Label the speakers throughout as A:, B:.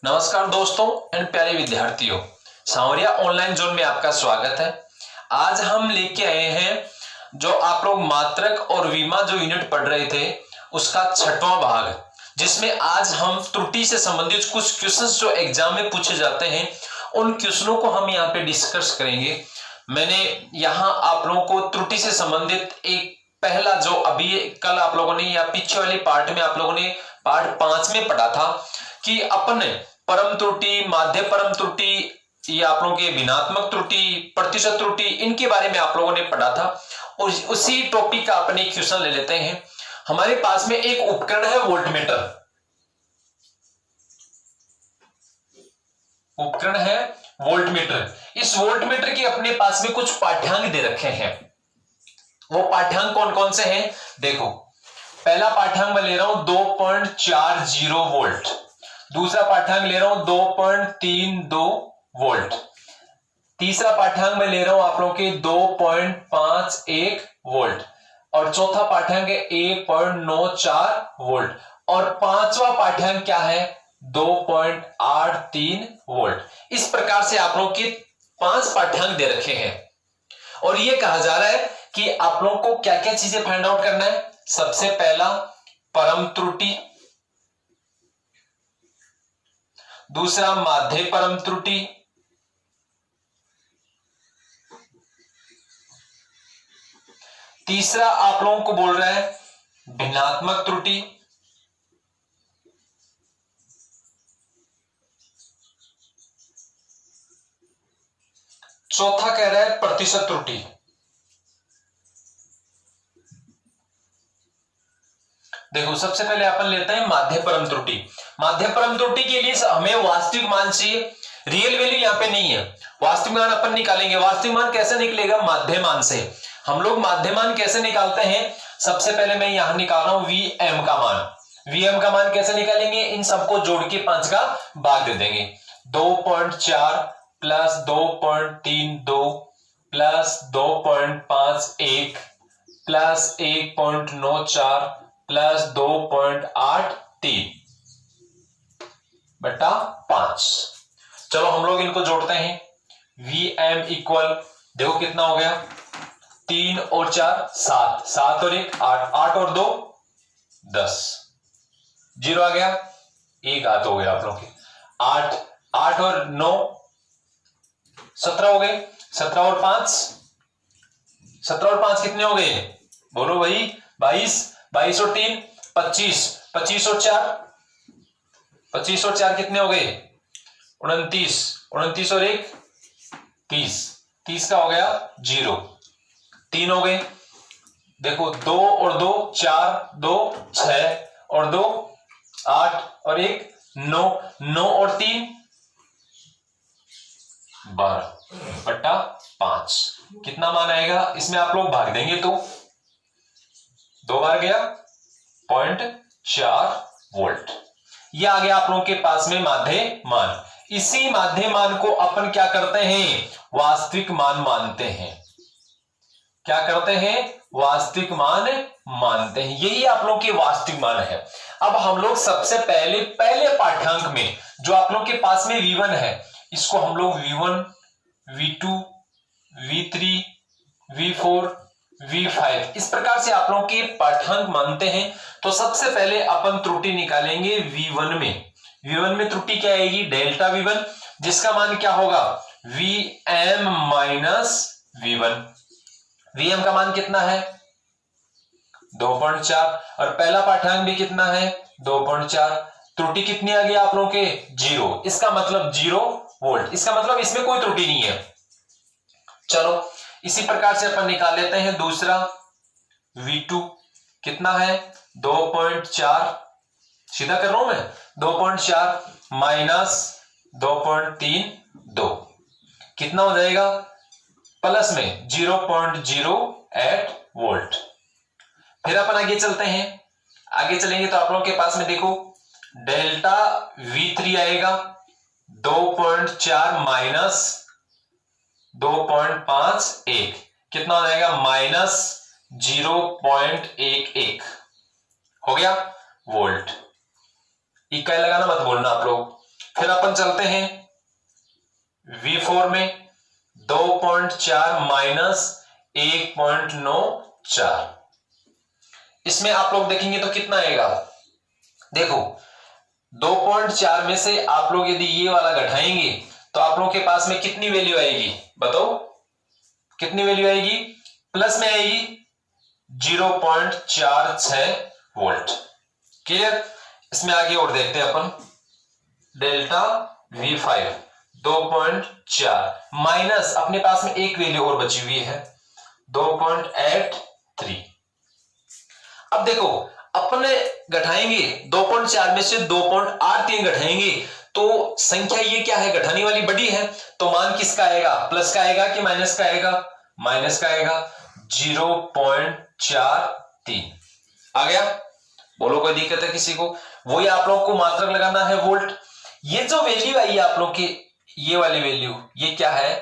A: नमस्कार दोस्तों एंड प्यारे विद्यार्थियों, सांवरिया ऑनलाइन जोन में आपका स्वागत है। आज हम लेके आए हैं जो आप लोग मात्रक और विमा जो यूनिट पढ़ रहे थे उसका 6वां भाग, जिसमें आज हम त्रुटि से संबंधित कुछ क्वेश्चंस जो एग्जाम में पूछे जाते हैं उन क्वेश्चनों को हम यहाँ पे डिस्कस करेंगे। मैंने यहाँ आप लोगों को त्रुटि से संबंधित एक पहला जो अभी कल आप लोगों ने या पीछे वाले पार्ट में आप लोगों ने पार्ट 5 में पढ़ा था कि अपन परम त्रुटि, माध्य परम त्रुटि, ये आप लोगों के भिन्नात्मक त्रुटि, प्रतिशत त्रुटि, इनके बारे में आप लोगों ने पढ़ा था। और उसी टॉपिक का अपन एक क्वेश्चन ले लेते हैं। हमारे पास में एक उपकरण है वोल्टमीटर, उपकरण है वोल्टमीटर। इस वोल्टमीटर के अपने पास में कुछ पाठ्यांक दे रखे हैं। वो पाठ्यांक कौन कौन से हैं? देखो, पहला पाठ्यांक मैं ले रहा हूं 2.40 वोल्ट, दूसरा पाठ्यांक ले रहा हूं 2.32 वोल्ट, तीसरा पाठ्यांक मैं ले रहा हूं आप लोगों के 2.51 वोल्ट, और चौथा पाठ्यांक है 1.94 वोल्ट, और पांचवा पाठ्यांक क्या है? 2.83 वोल्ट। इस प्रकार से आप लोगों के 5 पाठ्यांक दे रखे हैं और ये कहा जा रहा है कि आप लोगों को क्या क्या चीजें फाइंड आउट करना है। सबसे पहला परम त्रुटि, दूसरा माध्य परम त्रुटि, तीसरा आप लोगों को बोल रहा है भिन्नात्मक त्रुटि, चौथा कह रहा है प्रतिशत त्रुटि। देखो, सबसे पहले अपन लेते हैं माध्य परम त्रुटि। माध्य परम त्रुटि के लिए हमें वास्तविक मान चाहिए, रियल वैल्यू यहां पे नहीं है। वास्तविक मान अपन निकालेंगे। वास्तविक मान कैसे निकलेगा? माध्य मान से। हम लोग माध्य मान कैसे निकालते हैं? सबसे पहले मैं यहां निकाल रहा हूं वीएम का मान। वीएम का मान कैसे निकालेंगे? इन सबको जोड़ के 5 का भाग दे देंगे। 2.4 प्लस 2.32 प्लस 2.51 प्लस 1.94 प्लस 2.83 बटा 5। चलो हम लोग इनको जोड़ते हैं। Vm इक्वल, देखो कितना हो गया? 3 और 4 7, 7 और 1 8, 8 और 2 10, 0 आ गया, 1 हाथ हो गया आप लोग के। 8, 8 और 9 17 हो गए, 17 और 5, 17 और 5 कितने हो गए? बोलो भाई। 22, 22 और 3 25, 25 और 4, 25 और 4 कितने हो गए? 29, 29 और 1 30, 30 का हो गया 0, 3 हो गए। देखो 2 और 2 4, 2 6 और 2 8 और 1 9, 9 और 3 12 बट्टा 5। कितना मान आएगा? इसमें आप लोग भाग देंगे तो 2 बार गया 0.4 वोल्ट। ये आ गया आप लोगों के पास में माध्य मान। इसी माध्य मान को अपन क्या करते हैं? वास्तविक मान मानते हैं। क्या करते हैं? वास्तविक मान मानते हैं। यही आप लोगों के वास्तविक मान है। अब हम लोग सबसे पहले पाठ्यांक में जो आप लोग के पास में V1 है, इसको हम लोग V1 V2 V3 V4 V5 इस प्रकार से आप लोगों के पाठ्यांक मानते हैं। तो सबसे पहले अपन त्रुटि निकालेंगे V1 में। V1 में त्रुटि क्या आएगी? डेल्टा V1, जिसका मान क्या होगा? Vm minus V1। Vm का मान कितना है? 2.4, और पहला पाठ्यांक भी कितना है? 2.4। त्रुटि कितनी आ गई आप लोगों के? 0। इसका मतलब 0 वोल्ट। इसका मतलब इसमें कोई त्रुटि नहीं है। चलो इसी प्रकार से अपन निकाल लेते हैं दूसरा V2 कितना है? 2.4, सीधा कर रहा हूं मैं, 2.4 माइनस 2.32 कितना हो जाएगा? प्लस में 0.08 वोल्ट। फिर अपन आगे चलते हैं। आगे चलेंगे तो आप लोगों के पास में देखो डेल्टा V3 आएगा 2.4 माइनस 2.51 कितना हो जाएगा? माइनस 0.11 हो गया वोल्ट। इकाई लगाना मत बोलना आप लोग। फिर अपन चलते हैं V4 में 2.4 माइनस 1.94। इसमें आप लोग देखेंगे तो कितना आएगा, देखो 2.4 में से आप लोग यदि ये वाला घटाएंगे तो आप लोग के पास में कितनी वैल्यू आएगी, बताओ कितनी वैल्यू आएगी, प्लस में आएगी 0.46 वोल्ट। क्लियर। इसमें आगे और देखते हैं अपन, डेल्टा V5 2.4 माइनस अपने पास में एक वैल्यू और बची हुई है 2.83। अब देखो अपने घटाएंगे 2.4 में से 2.83 घटाएंगे तो संख्या ये क्या है, घटाने वाली बड़ी है, तो मान किसका आएगा, प्लस का आएगा कि माइनस का आएगा, माइनस का आएगा 0.43 आ गया। बोलो कोई दिक्कत है किसी को, वही आप लोग को मात्रक लगाना है वोल्ट। ये जो वैल्यू आई है आप लोग की, ये वाली वैल्यू, ये क्या है,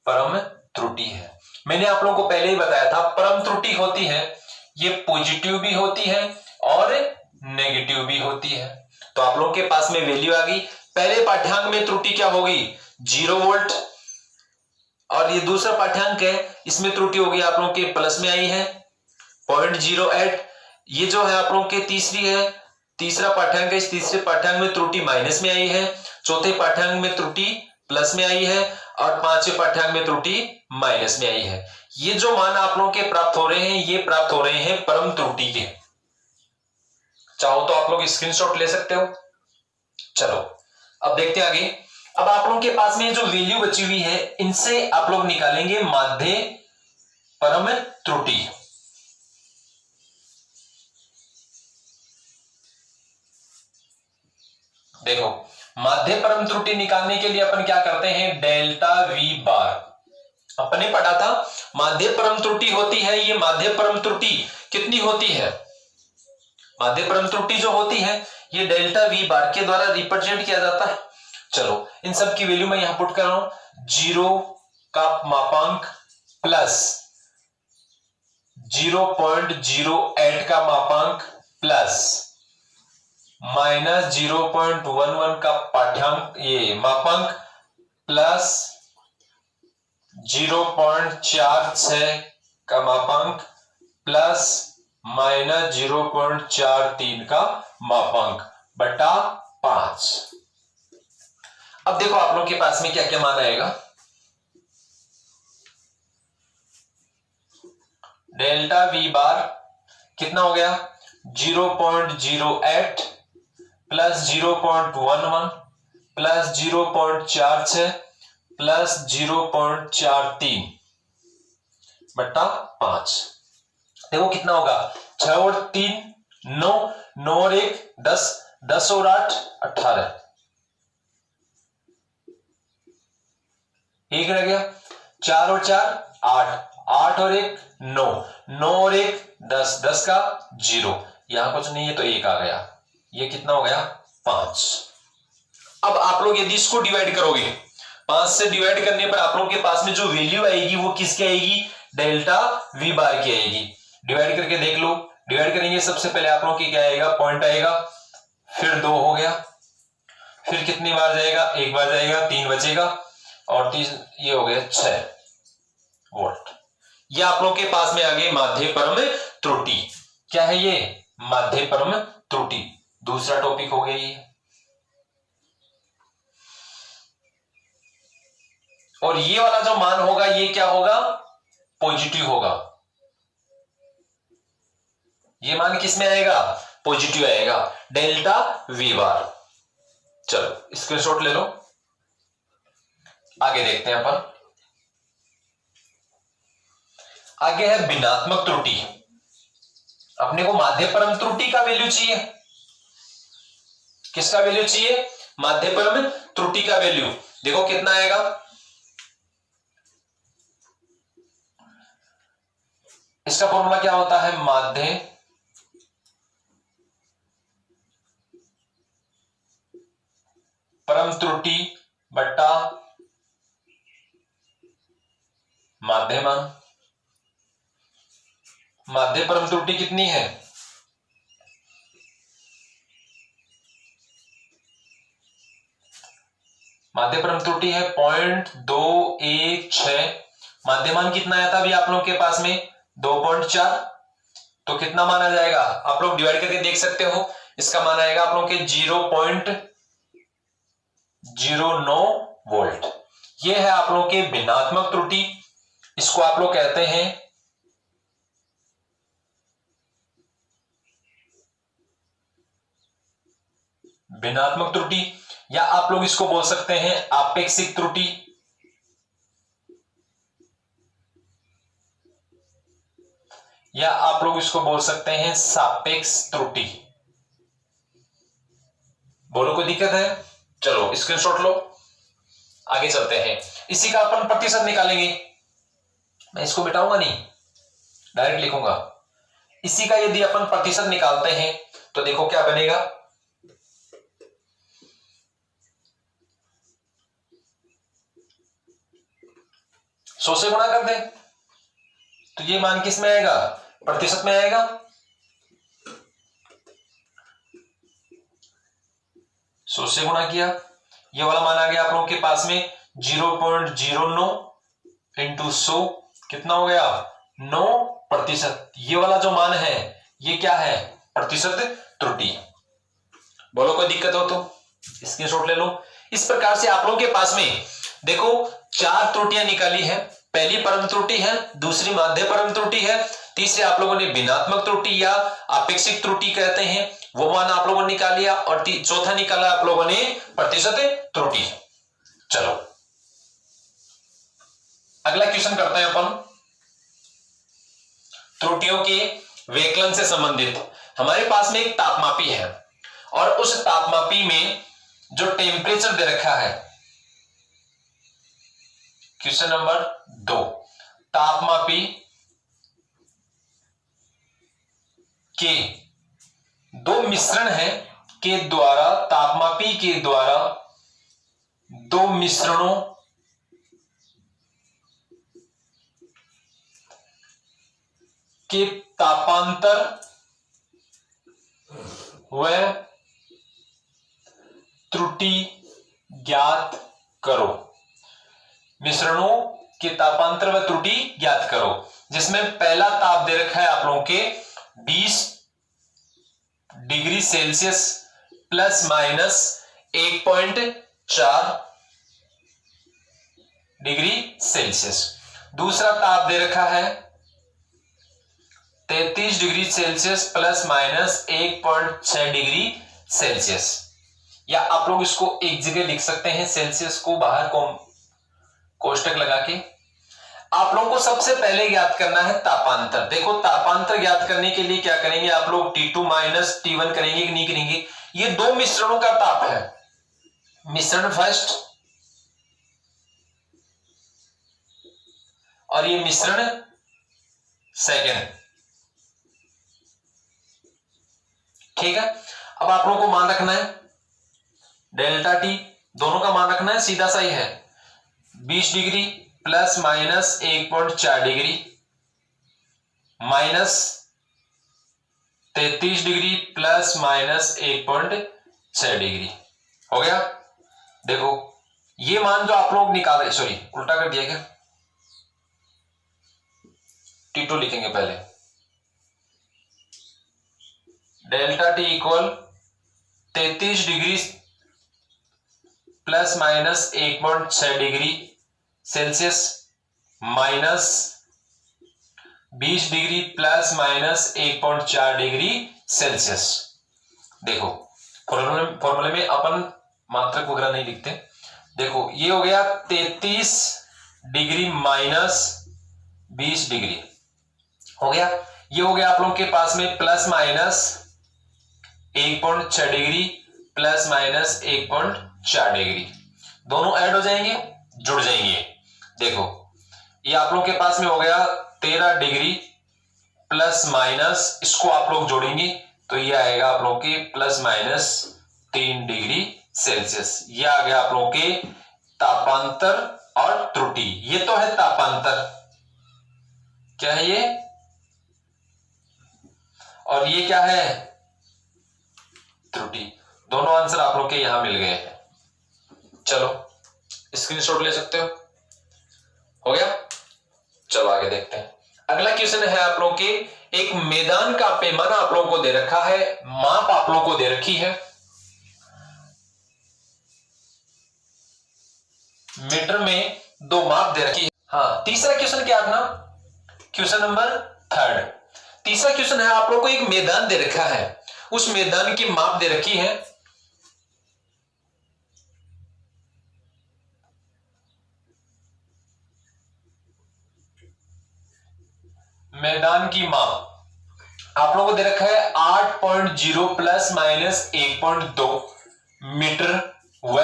A: परम त्रुटि है। मैंने आप लोगों को पहले ही बताया था परम त्रुटि होती है, ये पॉजिटिव भी होती है और नेगेटिव भी होती है। तो आप लोग के पास में वैल्यू आ गई। पहले पाठ्यांक में त्रुटि क्या होगी, 0 वोल्ट, और ये दूसरा पाठ्यांक है इसमें त्रुटि होगी आप लोग के प्लस में आई है 0.08। ये जो है आप लोग के तीसरी है, तीसरा पाठ्यांक है, इस तीसरे पाठ्यांक में त्रुटि माइनस में आई है, चौथे पाठ्यांक में त्रुटि प्लस में आई है और पांचवें पाठ्यांक में त्रुटि माइनस में आई है। ये जो मान आप लोगों के प्राप्त हो रहे हैं, ये प्राप्त हो रहे हैं परम त्रुटि के। चाहो तो आप लोग स्क्रीनशॉट ले सकते हो। चलो अब देखते हैं आगे। अब आप लोगों के पास में जो वैल्यू बची हुई है, इनसे आप लोग निकालेंगे माध्य परम त्रुटि। देखो माध्य परम त्रुटि निकालने के लिए अपन क्या करते हैं, डेल्टा V बार। अपने पढ़ा था माध्य परम त्रुटि होती है, ये माध्य परम त्रुटि कितनी होती है, माध्य परम त्रुटि जो होती है ये डेल्टा V बार के द्वारा रिप्रेजेंट किया जाता है। चलो इन सब की वैल्यू मैं यहां पुट कर रहा हूं, 0 का मापांक प्लस 0.08 का मापांक प्लस माइनस 0.11 का पाठ्यांक ये मापांक प्लस 0.46 का मापांक प्लस माइनस 0.43 का मापांक बटा 5। अब देखो आप लोग के पास में क्या क्या मान आएगा, डेल्टा V बार कितना हो गया 0.08 प्लस 0.11 प्लस 0.46 प्लस 0.43 बट्टा 5। देखो कितना होगा, 6 और 3 9, 9 और 1 10, 10 और 8 18, 1 रह गया, 4 और 4 8, 8 और 1 9, 9 और 1 10, 10 का 0, यहां कुछ नहीं है तो 1 आ गया, ये कितना हो गया 5। अब आप लोग यदि इसको डिवाइड करोगे, 5 से डिवाइड करने पर आप लोग के पास में जो वैल्यू आएगी वो किसकी आएगी, डेल्टा V बार की आएगी। डिवाइड करके देख लो, डिवाइड करेंगे सबसे पहले आप लोग की क्या आएगा, पॉइंट आएगा, फिर 2 हो गया, फिर कितनी बार जाएगा, 1 बार जाएगा, 3 बचेगा और 3 ये हो गया 6 वोल्ट। ये आप लोग के पास में आ गई माध्य परम त्रुटि। क्या है ये, माध्य परम त्रुटि, दूसरा टॉपिक हो गया ये। और ये वाला जो मान होगा ये क्या होगा, पॉजिटिव होगा। ये मान किस में आएगा, पॉजिटिव आएगा, डेल्टा V बार। चलो स्क्रीनशॉट ले लो, आगे देखते हैं अपन। आगे है भिन्नात्मक त्रुटि। अपने को माध्य परम त्रुटि का वैल्यू चाहिए, किसका वैल्यू चाहिए, माध्य परम त्रुटि का वैल्यू। देखो कितना आएगा, इसका फॉर्मूला क्या होता है, माध्य परम त्रुटि बट्टा माध्य मान। माध्य परम त्रुटि कितनी है, माध्य परम त्रुटि है 0.216, माध्यमान कितना आया था अभी आप लोग के पास में 2.4, तो कितना मान आ जाएगा आप लोग डिवाइड करके देख सकते हो, इसका मान आएगा आप लोग के 0.09 वोल्ट। ये है आप लोग के भिन्नात्मक त्रुटि, इसको आप लोग कहते हैं भिन्नात्मक त्रुटि, या आप लोग इसको बोल सकते हैं आपेक्षिक त्रुटि, या आप लोग इसको बोल सकते हैं सापेक्ष त्रुटि। बोलो कोई दिक्कत है? चलो स्क्रीनशॉट लो, आगे चलते हैं। इसी का अपन प्रतिशत निकालेंगे, मैं इसको मिटाऊंगा नहीं, डायरेक्ट लिखूंगा। इसी का यदि अपन प्रतिशत निकालते हैं तो देखो क्या बनेगा, 100 से गुणा कर दे तो ये मान किस में आएगा, प्रतिशत में आएगा। 100 से गुणा किया, ये वाला मान आ गया आप लोगों के पास में 0.09 इंटू 100, कितना हो गया 9%। ये वाला जो मान है ये क्या है, प्रतिशत त्रुटि। बोलो कोई दिक्कत हो तो स्क्रीनशॉट ले लो। इस प्रकार से आप लोगों के पास में देखो 4 त्रुटियां निकाली है, पहली परम त्रुटि है, दूसरी माध्य परम त्रुटि है, तीसरे आप लोगों ने भिन्नात्मक त्रुटि या आपेक्षिक त्रुटि कहते हैं वो मान आप लोगों ने निकाल लिया, और चौथा निकाला आप लोगों ने प्रतिशत त्रुटि। चलो अगला क्वेश्चन करते हैं अपन, त्रुटियों के विकलन से संबंधित। हमारे पास में एक तापमापी है और उस तापमापी में जो टेम्परेचर दे रखा है, क्वेश्चन नंबर 2, तापमापी के दो मिश्रण है के द्वारा, तापमापी के द्वारा दो मिश्रणों के तापांतर व त्रुटि ज्ञात करो। मिश्रणों के तापांतर व त्रुटि ज्ञात करो, जिसमें पहला ताप दे रखा है आप लोगों के 20 degree Celsius plus minus 1.4 degree Celsius. दूसरा ताप दे रखा है 33 degree Celsius plus minus 1.6 degree Celsius, या आप लोग इसको एक जगह लिख सकते हैं, सेल्सियस को बाहर कोष्टक लगा के। आप लोगों को सबसे पहले ज्ञात करना है तापांतर। देखो तापांतर ज्ञात करने के लिए क्या करेंगे आप लोग, T2 माइनस T1 करेंगे कि नहीं करेंगे। ये दो मिश्रणों का ताप है, मिश्रण फर्स्ट और ये मिश्रण सेकेंड, ठीक है। अब आप लोगों को मान रखना है डेल्टा टी, दोनों का मान रखना है, सीधा सा ही है 20 degree plus minus 1.4 degree minus 33 degree plus minus 1.6 degree हो गया। देखो ये मान जो आप लोग निकाल रहे, सॉरी उल्टा कर दिया क्या, T2 लिखेंगे पहले, delta T equal 33 degree plus minus 1.6 degree Celsius minus 20 degree plus minus 1.4 degree Celsius. देखो फॉर्मूले में अपन मात्रक वगैरह नहीं लिखते। देखो ये हो गया 33 डिग्री माइनस 20 डिग्री हो गया, ये हो गया आप लोगों के पास में plus minus 1.6 degree plus minus 1.4 degree, दोनों ऐड हो जाएंगे, जुड़ जाएंगे। देखो ये आप लोग के पास में हो गया 13 डिग्री प्लस माइनस, इसको आप लोग जोड़ेंगे तो ये आएगा आप लोग के प्लस माइनस 3 डिग्री सेल्सियस। ये आ गया आप लोग के तापांतर और त्रुटि। ये तो है तापांतर, क्या है ये, और ये क्या है त्रुटि। दोनों आंसर आप लोग के यहां मिल गए हैं। चलो स्क्रीनशॉट ले सकते हो गया। चलो आगे देखते हैं। अगला क्वेश्चन है आप लोगों के, एक मैदान का पैमाना आप लोगों को दे रखा है, माप आप लोगों को दे रखी है, मीटर में दो माप दे रखी है। हाँ, तीसरा क्वेश्चन क्या अपना, क्वेश्चन नंबर 3। तीसरा क्वेश्चन है आप लोगों को, एक मैदान दे रखा है, उस मैदान की माप दे रखी है, मैदान की माप आप लोगों को दे रखा है 8.0 प्लस माइनस 1.2 मीटर व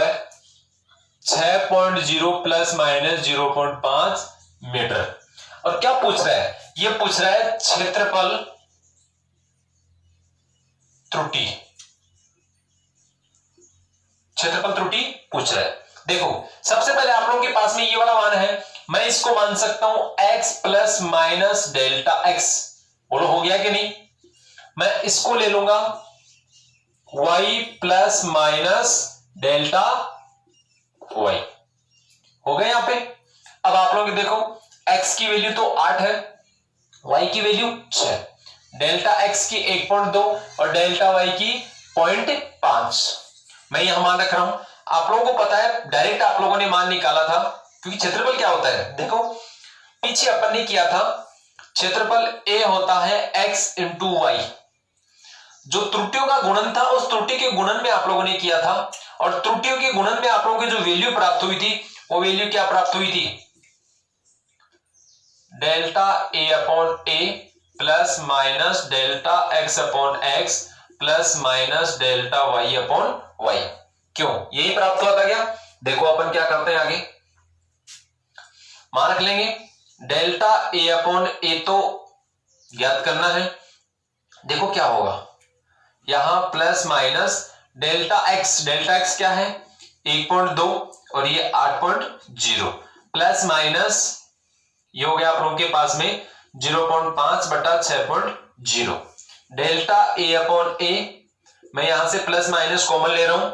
A: 6.0 प्लस माइनस 0.5 मीटर। और क्या पूछ रहा है, ये पूछ रहा है क्षेत्रफल त्रुटि, क्षेत्रफल त्रुटि पूछ रहा है। देखो सबसे पहले आप लोगों के पास में ये वाला मान है, मैं इसको मान सकता हूं x plus minus delta x. बोलो हो गया कि नहीं। मैं इसको ले लूंगा y plus minus delta y, हो गया यहां पे। अब आप लोग देखो x की वैल्यू तो 8 है, y की वैल्यू 6, डेल्टा x की 1.2 और डेल्टा y की 0.5। मैं यहां मान रख रहा हूं। आप लोगों को पता है डायरेक्ट आप लोगों ने मान निकाला था, क्योंकि क्षेत्रफल क्या होता है, देखो पीछे अपन ने किया था, क्षेत्रफल a होता है x इंटू वाई। जो त्रुटियों का गुणन था उस त्रुटि के गुणन में आप लोगों ने किया था, और त्रुटियों के गुणन में आप लोगों की जो वैल्यू प्राप्त हुई थी वो वैल्यू क्या प्राप्त हुई थी, delta a upon a plus minus delta x upon x plus minus delta y upon y। क्यों, यही प्राप्त हुआ था क्या। देखो अपन क्या करते हैं आगे, मान रख लेंगे डेल्टा a अपॉन a तो ज्ञात करना है। देखो क्या होगा, यहां प्लस माइनस डेल्टा x क्या है 1.2 और ये 8.0 प्लस माइनस ये हो गया आप लोगों के पास में 0.5 बटा 6.0 डेल्टा a अपॉन a। मैं यहां से प्लस माइनस कॉमन ले रहा हूं,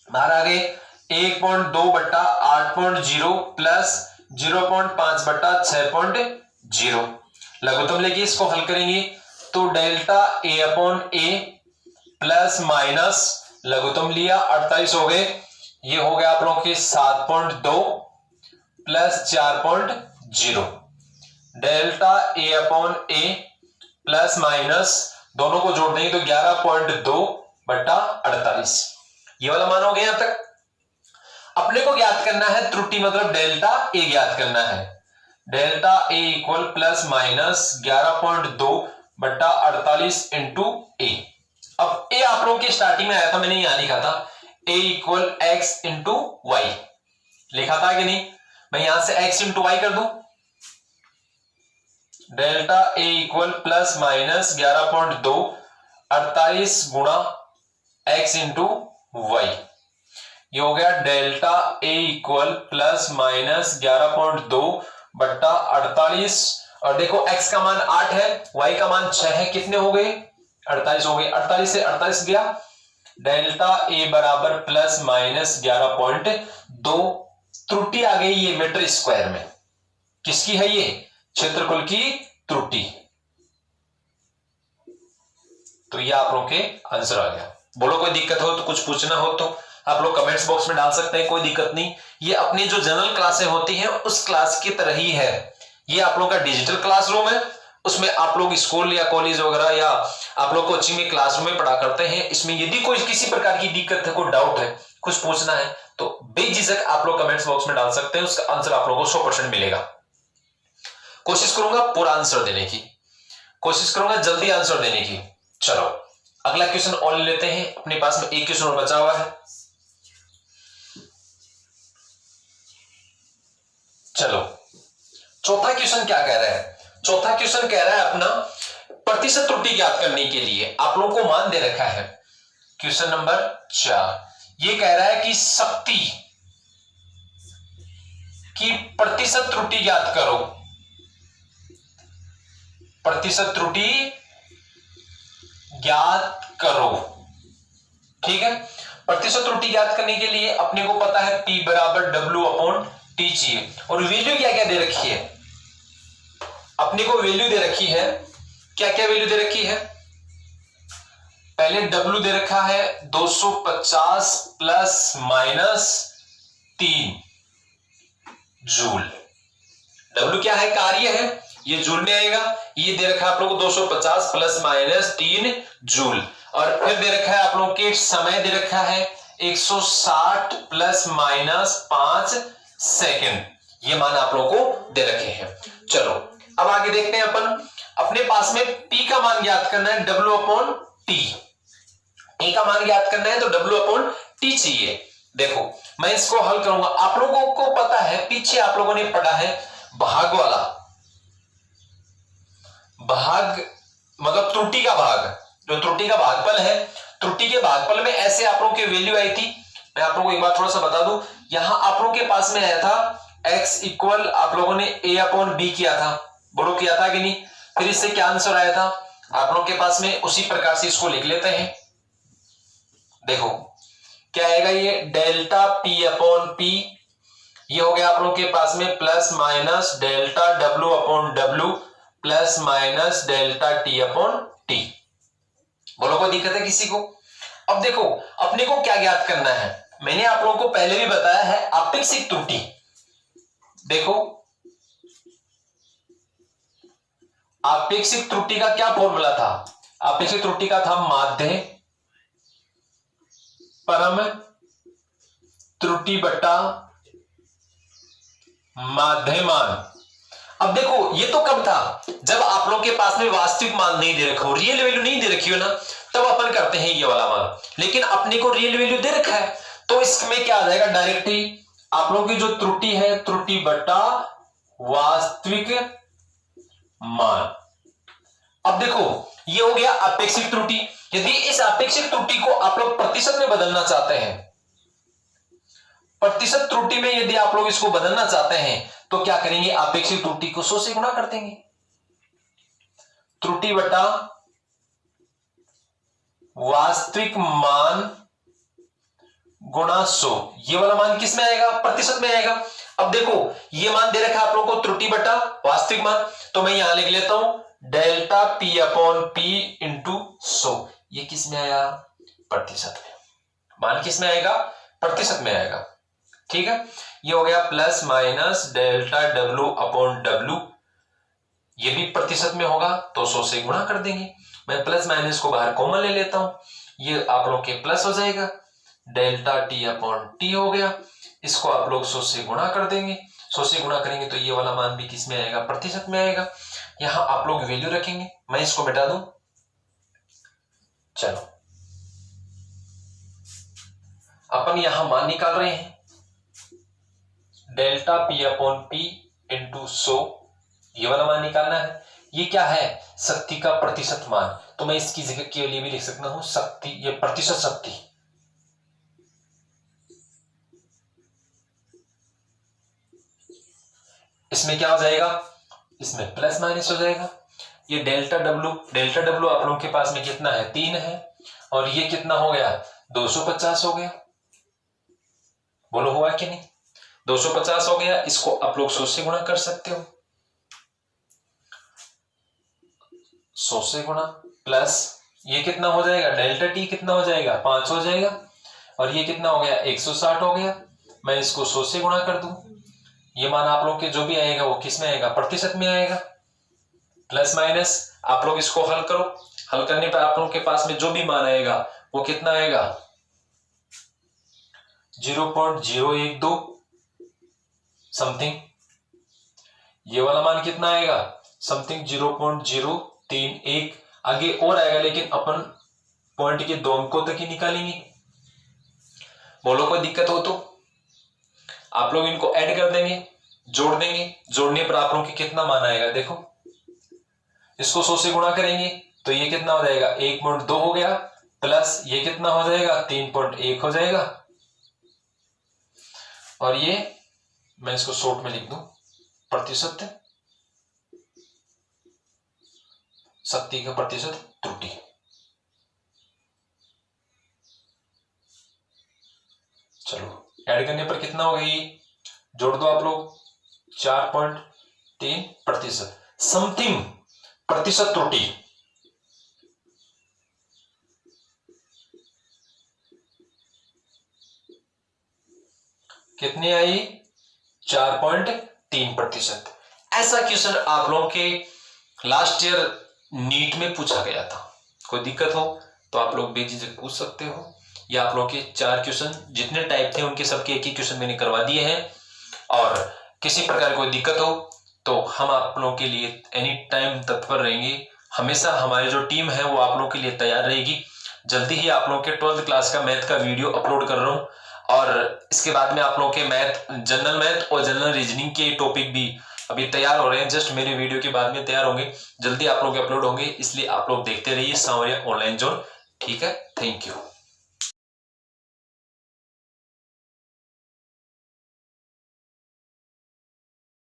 A: बाहर आ गए 1.2 बटा 8.0 प्लस 0.5 बटा 6.0। लघुत्तम लेके इसको हल करेंगे तो delta a upon a plus minus लघुत्तम लिया 48 हो गए, ये हो गया आप लोगों के 7.2 plus 4.0 delta a upon a plus minus दोनों को जोड़ देंगे तो 11.2 बटा 48। ये वाला मान हो गया यहां तक। अपने को ज्ञात करना है त्रुटि, मतलब डेल्टा a ज्ञात करना है। Delta a equal plus minus 11.2 बटा 48 इंटू a। अब a आप लोगों की स्टार्टिंग में आया था, मैंने यहां लिखा था a equal x into y, लिखा था कि नहीं। मैं यहां से x इंटू वाई कर दूं, delta a equal plus minus 11.2 48 गुणा x इंटू वाई, ये हो गया delta a equal plus minus 11.2 बट्टा 48। और देखो x का मान 8 है, y का मान 6 है, कितने हो गए 48 हो गए। 48 से 48 गया, डेल्टा a बराबर प्लस माइनस 11.2। त्रुटि आ गई ये मीटर स्क्वायर में, किसकी है ये, क्षेत्रफल की त्रुटि। तो ये आप लोग के आंसर आ गया। बोलो कोई दिक्कत हो तो, कुछ पूछना हो तो आप लोग कमेंट्स बॉक्स में डाल सकते हैं, कोई दिक्कत नहीं। ये अपनी जो जनरल क्लासें होती हैं उस क्लास की तरह ही है। ये आप लोग का डिजिटल क्लासरूम है, उसमें आप लोग स्कूल या कॉलेज वगैरह या आप लोग कोचिंग में क्लासरूम में पढ़ा करते हैं। इसमें यदि कोई किसी प्रकार की दिक्कत है, कोई डाउट है, कुछ पूछना है तो बेझिझक आप लोग कमेंट्स बॉक्स में डाल सकते हैं, उसका आंसर आप लोगों को 100% मिलेगा। कोशिश करूंगा पूरा आंसर देने की, कोशिश करूंगा जल्दी आंसर देने की। चलो अगला क्वेश्चन और लेते हैं, अपने पास में एक क्वेश्चन और बचा हुआ है। चलो चौथा क्वेश्चन क्या कह रहा है, चौथा क्वेश्चन कह रहा है अपना प्रतिशत त्रुटि ज्ञात करने के लिए आप लोगों को मान दे रखा है। क्वेश्चन नंबर 4 ये कह रहा है कि शक्ति की प्रतिशत त्रुटि ज्ञात करो, प्रतिशत त्रुटि ज्ञात करो। ठीक है, प्रतिशत त्रुटि ज्ञात करने के लिए अपने को पता है P बराबर W/T चाहिए। और वैल्यू क्या क्या दे रखी है, अपने को वैल्यू दे रखी है, क्या क्या वैल्यू दे रखी है, पहले W दे रखा है 250 प्लस माइनस 3 जूल। W क्या है, कार्य है, ये जूल में आएगा। ये दे रखा है आप लोगों को 250 प्लस माइनस 3 जूल। और फिर दे रखा है आप लोगों के समय दे रखा है 160 प्लस माइनस 5 सेकेंड। ये मान आप लोगों को दे रखे हैं। चलो अब आगे देखते हैं अपन। अपने पास में P का मान ज्ञात करना है W/T। P का मान ज्ञात करना है तो W/T चाहिए। देखो मैं इसको हल करूंगा। आप लोगों को पता है, पीछे आप लोगों ने पढ़ा है भाग वाला, भाग मतलब त्रुटि का भाग, जो त्रुटि का भागफल है, त्रुटि के भागफल में ऐसे आप लोगों की वैल्यू आई थी। मैं आप लोगों को एक बार थोड़ा सा बता दूं, यहां आप लोगों के पास में आया था x इक्वल, आप लोगों ने A/B किया था, बोलो किया था कि नहीं। फिर इससे क्या आंसर आया था आप लोगों के पास में, उसी प्रकार से इसको लिख लेते हैं। देखो क्या आएगा, ये डेल्टा P/P, ये हो गया आप लोगों के पास में plus minus delta W/W plus minus delta T/T। बोलो कोई दिक्कत है किसी को। अब देखो अपने को क्या ज्ञात करना है, मैंने आप लोगों को पहले भी बताया है आपेक्षिक त्रुटि। देखो आपेक्षिक त्रुटि का क्या फॉर्मूला था, आपेक्षिक त्रुटि का था माध्य परम त्रुटि बटा माध्यमान। अब देखो ये तो कब था, जब आप लोग के पास में वास्तविक मान नहीं दे रखा हो, रियल वैल्यू नहीं दे रखी हो ना, तब अपन करते हैं ये वाला मान। लेकिन अपने को रियल वैल्यू दे रखा है तो इसमें क्या आ जाएगा, डायरेक्ट ही आप लोगों की जो त्रुटि है, त्रुटि बटा वास्तविक मान। अब देखो ये हो गया अपेक्षित त्रुटि। यदि इस अपेक्षित त्रुटि को आप लोग प्रतिशत में बदलना चाहते हैं, प्रतिशत त्रुटि में यदि आप लोग इसको बदलना चाहते हैं तो क्या करेंगे, अपेक्षित त्रुटि को 100 से गुणा कर देंगे। त्रुटि बटा वास्तविक मान गुणा 100, ये वाला मान किस में आएगा, प्रतिशत में आएगा। अब देखो ये मान दे रखा है आप लोगों को त्रुटि बटा वास्तविक मान, तो मैं यहां लिख लेता हूं डेल्टा P/P इंटू 100। ये किस में आया, प्रतिशत में। मान किस में आएगा, प्रतिशत में आएगा। ठीक है, ये हो गया प्लस माइनस डेल्टा W/W, ये भी प्रतिशत में होगा तो 100 से गुणा कर देंगे। मैं प्लस माइनस को बाहर कॉमन ले लेता हूं, ये आप लोग के प्लस हो जाएगा, डेल्टा T/T हो गया। इसको आप लोग 100 से गुणा कर देंगे, 100 से गुणा करेंगे तो ये वाला मान भी किस में आएगा, प्रतिशत में आएगा। यहां आप लोग वैल्यू रखेंगे, मैं इसको मिटा दूं। चलो अपन यहां मान निकाल रहे हैं, डेल्टा P/P इंटू 100, ये वाला मान निकालना है। ये क्या है, शक्ति का प्रतिशत मान, तो मैं इसकी जगह के लिए भी लिख सकता हूं शक्ति, ये प्रतिशत शक्ति। इसमें क्या हो जाएगा, इसमें प्लस माइनस हो जाएगा। ये डेल्टा W आप लोगों के पास में कितना है, 3 है, और ये कितना हो गया, 250 हो गया। बोलो हुआ कि नहीं, 250 हो गया। इसको आप लोग 100 से गुणा कर सकते हो, 100 से गुणा प्लस ये कितना हो जाएगा, डेल्टा T कितना हो जाएगा, 5 हो जाएगा, और ये कितना हो गया, 160 हो गया। मैं इसको 100 से गुणा कर दूं, ये मान आप लोग के जो भी आएगा वो किस में आएगा, प्रतिशत में आएगा। प्लस माइनस आप लोग इसको हल करो, हल करने पर आप लोग के पास में जो भी मान आएगा वो कितना आएगा, 0.012 समथिंग। ये वाला मान कितना आएगा, समथिंग 0.031 आगे और आएगा, लेकिन अपन पॉइंट के 2 अंकों तक ही निकालेंगे। बोलो कोई दिक्कत हो तो आप लोग इनको ऐड कर देंगे, जोड़ देंगे, जोड़ने पर आप लोगों के कितना मान आएगा, देखो इसको 100 से गुणा करेंगे तो ये कितना हो जाएगा, 1.2 हो गया, प्लस ये कितना हो जाएगा, 3.1 हो जाएगा, और ये मैं इसको शॉर्ट में लिख दूं प्रतिशत शक्ति का प्रतिशत त्रुटि। चलो ऐड करने पर कितना हो गया, ये जोड़ दो आप लोग, 4.3%। समथिंग प्रतिशत त्रुटि कितनी आई, 4.3%। ऐसा क्वेश्चन आप लोगों के लास्ट ईयर नीट में पूछा गया था। कोई दिक्कत हो तो आप लोग बेझिझक पूछ सकते हो। या आप लोगों के 4 क्वेश्चन जितने टाइप थे उनके सबके एक ही क्वेश्चन मैंने करवा दिए हैं। और किसी प्रकार कोई दिक्कत हो तो हम आप लोगों के लिए एनी टाइम तत्पर रहेंगे। हमेशा हमारी जो टीम है वो आप लोगों के लिए तैयार रहेगी। जल्दी ही आप लोगों के 12th क्लास का मैथ का वीडियो अपलोड कर रहा हूं, और इसके बाद में आप लोगों के मैथ, जनरल मैथ और जनरल रीजनिंग के टॉपिक भी अभी तैयार हो रहे हैं। जस्ट मेरे वीडियो के बाद में तैयार होंगे, जल्दी आप लोग अपलोड होंगे, इसलिए आप लोग देखते रहिए सांवरिया ऑनलाइन जोन। ठीक है, थैंक यू।